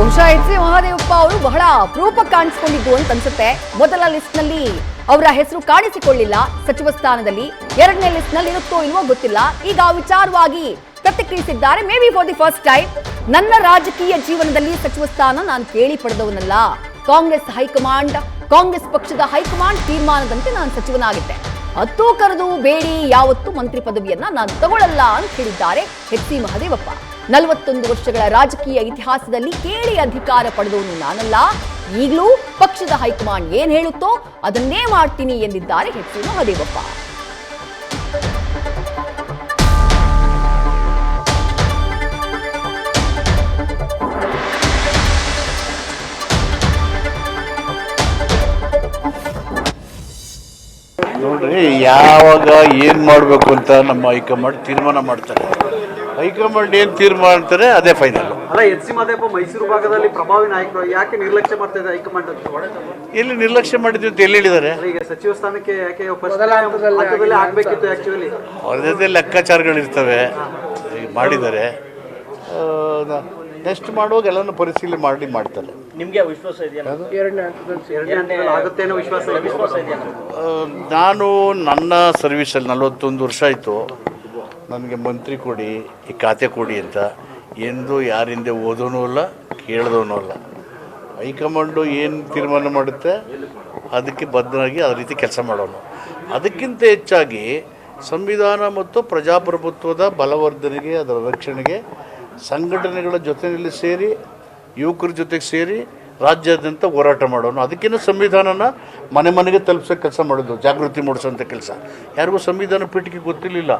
ಬಹುಶಃ H C Mahadevappa ಅವರು ಬಹಳ ಅಪರೂಪ ಕಾಣಿಸಿಕೊಂಡಿದ್ದು ಅಂತ ಅನ್ಸುತ್ತೆ. ಮೊದಲ ಲಿಸ್ಟ್ ನಲ್ಲಿ ಅವರ ಹೆಸರು ಕಾಣಿಸಿಕೊಳ್ಳಿಲ್ಲ ಸಚಿವ ಸ್ಥಾನದಲ್ಲಿ. ಎರಡನೇ ಲಿಸ್ಟ್ ನಲ್ಲಿ ಇರುತ್ತೋ ಇಲ್ವೋ ಗೊತ್ತಿಲ್ಲ. ಈಗ ವಿಚಾರವಾಗಿ ಪ್ರತಿಕ್ರಿಯಿಸಿದ್ದಾರೆ. May be for the first time ನನ್ನ ರಾಜಕೀಯ ಜೀವನದಲ್ಲಿ ಸಚಿವ ಸ್ಥಾನ ನಾನು ಕೇಳಿ ಪಡೆದವನಲ್ಲ. ಕಾಂಗ್ರೆಸ್ ಹೈಕಮಾಂಡ್, ಕಾಂಗ್ರೆಸ್ ಪಕ್ಷದ ಹೈಕಮಾಂಡ್ ತೀರ್ಮಾನದಂತೆ ನಾನು ಸಚಿವನಾಗಿದ್ದೆ. ಹತ್ತು ಕರೆದು ಬೇಡಿ ಯಾವತ್ತೂ ಮಂತ್ರಿ ಪದವಿಯನ್ನ ನಾನು ತಗೊಳ್ಳಲ್ಲ ಅಂತ ಹೇಳಿದ್ದಾರೆ ಎಚ್ ಸಿ ಮಹದೇವಪ್ಪ. 41 ವರ್ಷಗಳ ರಾಜಕೀಯ ಇತಿಹಾಸದಲ್ಲಿ ಕೇಳಿ ಅಧಿಕಾರ ಪಡೆದವನು ನಾನಲ್ಲ. ಈಗಲೂ ಪಕ್ಷದ ಹೈಕಮಾಂಡ್ ಏನ್ ಹೇಳುತ್ತೋ ಅದನ್ನೇ ಮಾಡ್ತೀನಿ ಎಂದಿದ್ದಾರೆ ಎಚ್ ಸಿ ಮಹದೇವಪ್ಪ. ನೋಡ್ರಿ, ಯಾವಾಗ ಏನು ಮಾಡಬೇಕು ಅಂತ ನಮ್ಮ ಹೈಕಮಾಂಡ್ ತೀರ್ಮಾನ ಮಾಡ್ತಾರೆ. ಹೈಕಮಾಂಡ್ ಏನು ತೀರ್ಮಾನ ಮಾಡ್ತಾರೆ ಅದೇ ಫೈನಲ್. ಅಲ್ಲ, ಎಚ್ ಸಿ ಮಹದೇವಪ್ಪ ಮೈಸೂರು ಭಾಗದಲ್ಲಿ ಪ್ರಭಾವಿ ನಾಯಕರು, ಯಾಕೆ ನಿರ್ಲಕ್ಷ್ಯ ಮಾಡ್ತಾ ಇದೆ ಹೈಕಮಾಂಡ್ ಅಂತ? ಎಲ್ಲಿ ನಿರ್ಲಕ್ಷ್ಯ ಮಾಡಿದ್ವಿ ಅಂತ ಎಲ್ಲಿ ಹೇಳಿದ್ದಾರೆ? ಈಗ ಸಚಿವ ಸ್ಥಾನಕ್ಕೆ ಯಾಕೆ ಹಂತದಲ್ಲಿ ಆಗ್ಬೇಕಿತ್ತು ಆಕ್ಚುಲಿ? ಅವ್ರದ್ದೇ ಲೆಕ್ಕಾಚಾರಗಳಿರ್ತವೆ, ಈಗ ಮಾಡಿದ್ದಾರೆ. ನೆಕ್ಸ್ಟ್ ಮಾಡುವಾಗ ಎಲ್ಲನೂ ಪರಿಶೀಲನೆ ಮಾಡ್ತಾರೆ. ನಿಮಗೆ ವಿಶ್ವಾಸ ಇದೆಯಾ? ಎರಡನೇ ಹಂತದಲ್ಲಿ ಆಗುತ್ತೇನೋ ವಿಶ್ವಾಸ ಇದೆಯಾ? ನಾನು ನನ್ನ ಸರ್ವಿಸಲ್ಲಿ 41 ವರ್ಷ ಆಯಿತು. ನನಗೆ ಮಂತ್ರಿ ಕೊಡಿ, ಈ ಖಾತೆ ಕೊಡಿ ಅಂತ ಎಂದು ಯಾರಿಂದೆ ಓದೋನೂ ಅಲ್ಲ, ಕೇಳಿದವನೂ ಅಲ್ಲ. ಹೈಕಮಾಂಡು ಏನು ತೀರ್ಮಾನ ಮಾಡುತ್ತೆ ಅದಕ್ಕೆ ಬದ್ಧನಾಗಿ ಅದೇ ರೀತಿ ಕೆಲಸ ಮಾಡೋನು. ಅದಕ್ಕಿಂತ ಹೆಚ್ಚಾಗಿ ಸಂವಿಧಾನ ಮತ್ತು ಪ್ರಜಾಪ್ರಭುತ್ವದ ಬಲವರ್ಧನೆಗೆ, ಅದರ ರಕ್ಷಣೆಗೆ ಸಂಘಟನೆಗಳ ಜೊತೆಯಲ್ಲಿ ಸೇರಿ, ಯುವಕರ ಜೊತೆಗೆ ಸೇರಿ ರಾಜ್ಯಾದ್ಯಂತ ಹೋರಾಟ ಮಾಡೋನು. ಅದಕ್ಕಿಂತ ಸಂವಿಧಾನನ ಮನೆ ಮನೆಗೆ ತಲುಪಿಸೋ ಕೆಲಸ ಮಾಡೋದು, ಜಾಗೃತಿ ಮೂಡಿಸೋಂಥ ಕೆಲಸ. ಯಾರಿಗೂ ಸಂವಿಧಾನ ಪೀಠಿಕೆ ಗೊತ್ತಿರಲಿಲ್ಲ,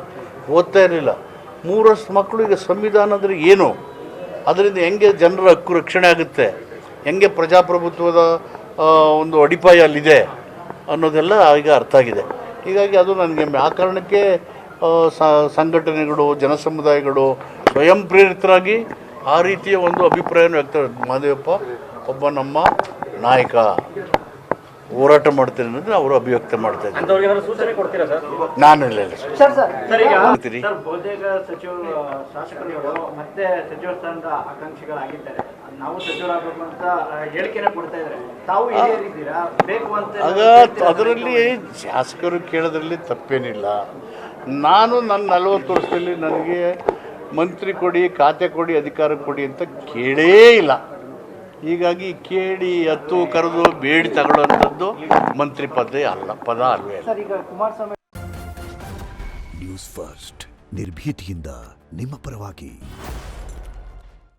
ಓದ್ತಾ ಇರಲಿಲ್ಲ. 3 ವರ್ಷ ಮಕ್ಕಳು ಈಗ ಸಂವಿಧಾನ ಅಂದರೆ ಏನು, ಅದರಿಂದ ಹೆಂಗೆ ಜನರ ಹಕ್ಕು ರಕ್ಷಣೆ ಆಗುತ್ತೆ, ಹೆಂಗೆ ಪ್ರಜಾಪ್ರಭುತ್ವದ ಒಂದು ಅಡಿಪಾಯ ಅಲ್ಲಿದೆ ಅನ್ನೋದೆಲ್ಲ ಈಗ ಅರ್ಥ ಆಗಿದೆ. ಹೀಗಾಗಿ ಅದು ನನಗೆ ಆ ಕಾರಣಕ್ಕೆ ಸಂಘಟನೆಗಳು, ಜನಸಮುದಾಯಗಳು ಸ್ವಯಂ ಪ್ರೇರಿತರಾಗಿ ಆ ರೀತಿಯ ಒಂದು ಅಭಿಪ್ರಾಯವನ್ನು ವ್ಯಕ್ತ. ಮಹದೇವಪ್ಪ ಒಬ್ಬ ನಮ್ಮ ನಾಯಕ, ಹೋರಾಟ ಮಾಡ್ತೇನೆ ಅನ್ನೋದನ್ನ ಅವರು ಅಭಿವ್ಯಕ್ತ ಮಾಡ್ತಾ ಇದ್ದಾರೆ. ಸೂಚನೆ ಕೊಡ್ತೀರಾ ಸರ್? ನಾನು ಇಲ್ಲ ಶಾಸಕರುಗಳು ಮತ್ತೆ ಸಚಿವ ಸ್ಥಾನದ ಆಕಾಂಕ್ಷಿಗಳಾಗಿದ್ದಾರೆ. ನಾವು ಸಚಿವರಾಗಬೇಕು ಅಂತ ಹೇಳಿಕೆನ ಕೊಡ್ತಾ ಇದ್ದಾರೆ. ತಾವು ಏನಿದ್ದೀರಾ ಬೇಕು ಅಂತ? ಆಗ ಅದರಲ್ಲಿ ಶಾಸಕರು ಕೇಳೋದ್ರಲ್ಲಿ ತಪ್ಪೇನಿಲ್ಲ. ನಾನು ನನ್ನ 40 ವರ್ಷದಲ್ಲಿ ನನಗೆ ಮಂತ್ರಿ ಕೊಡಿ, ಖಾತೆ ಕೊಡಿ, ಅಧಿಕಾರ ಕೊಡಿ ಅಂತ ಕೇಳೇ ಇಲ್ಲ. ಹೀಗಾಗಿ ಕೇಳಿ ಹತ್ತು ಕರೆದು ಬೇಡಿ ತಗೊಳ್ಳುವಂಥದ್ದು ಮಂತ್ರಿ ಪದ ಅಲ್ವೇ. ನ್ಯೂಸ್ ಫಸ್ಟ್ ನಿರ್ಭೀತಿಯಿಂದ ನಿಮ್ಮ ಪರವಾಗಿ.